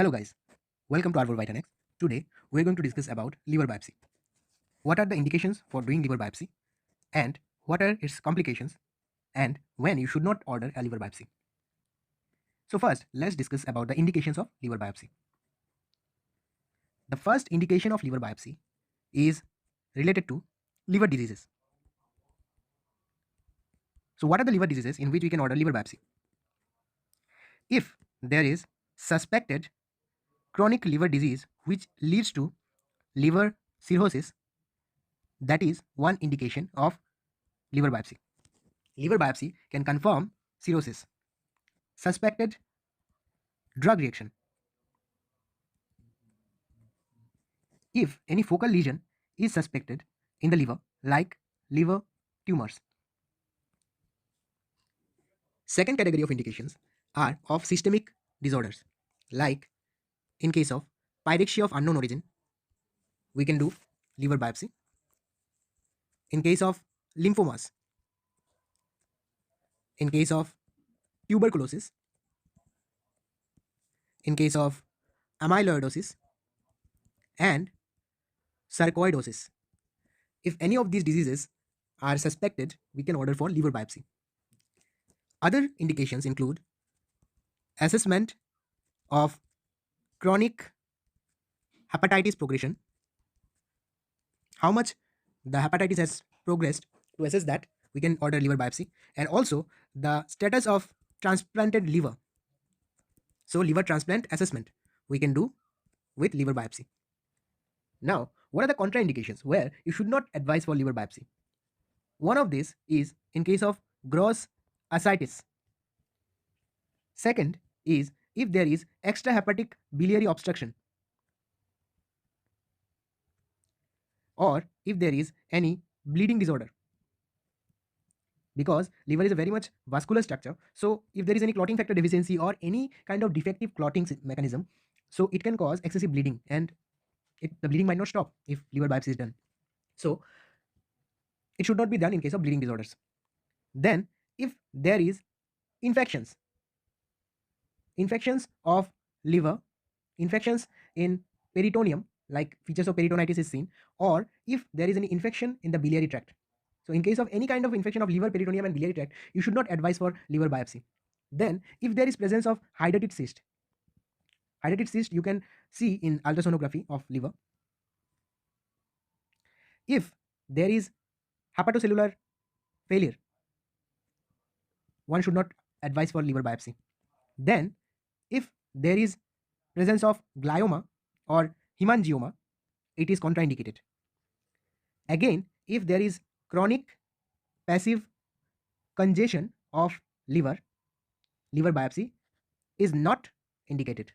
Hello guys, welcome to Arbor Vitanex. Today we're going to discuss about liver biopsy. What are the indications for doing liver biopsy and what are its complications and when you should not order a liver biopsy. So first, let's discuss about the indications of liver biopsy. The first indication of liver biopsy is related to liver diseases. So what are the liver diseases in which we can order liver biopsy? If there is suspected chronic liver disease which leads to liver cirrhosis, that is one indication of liver biopsy. Liver biopsy can confirm cirrhosis. Suspected drug reaction. If any focal lesion is suspected in the liver, like liver tumors. Second category of indications are of systemic disorders, like in case of pyrexia of unknown origin, we can do liver biopsy. In case of lymphomas, in case of tuberculosis, in case of amyloidosis and sarcoidosis. If any of these diseases are suspected, we can order for liver biopsy. Other indications include assessment of chronic hepatitis progression, how much the hepatitis has progressed. To assess that, we can order liver biopsy, and also the status of transplanted liver. So liver transplant assessment we can do with liver biopsy. Now, what are the contraindications where you should not advise for liver biopsy? One of these is in case of gross ascites. Second is if there is extrahepatic biliary obstruction, or if there is any bleeding disorder, because liver is a very much vascular structure. So if there is any clotting factor deficiency or any kind of defective clotting mechanism, so it can cause excessive bleeding, and the bleeding might not stop if liver biopsy is done. So it should not be done in case of bleeding disorders. Then if there is infections of liver, infections in peritoneum, like features of peritonitis is seen, or if there is any infection in the biliary tract. So in case of any kind of infection of liver, peritoneum and biliary tract, you should not advise for liver biopsy. Then if there is presence of hydatid cyst you can see in ultrasonography of liver. If there is hepatocellular failure, one should not advise for liver biopsy. Then if there is presence of glioma or hemangioma, it is contraindicated. Again, if there is chronic passive congestion of liver, liver biopsy is not indicated.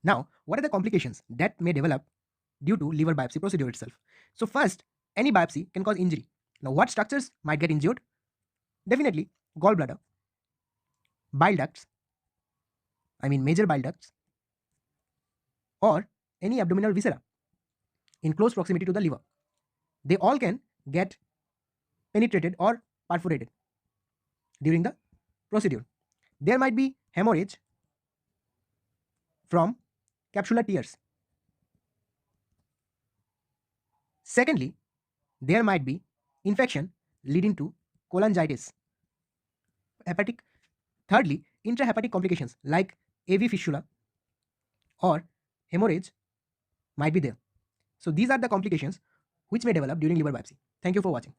Now, what are the complications that may develop due to liver biopsy procedure itself? So first, any biopsy can cause injury. Now, what structures might get injured? Definitely gallbladder, bile ducts, major bile ducts, or any abdominal viscera in close proximity to the liver. They all can get penetrated or perforated during the procedure. There might be hemorrhage from capsular tears. Secondly, there might be infection leading to cholangitis, hepatic. Thirdly, intrahepatic complications like AV fistula or hemorrhage might be there. So these are the complications which may develop during liver biopsy. Thank you for watching.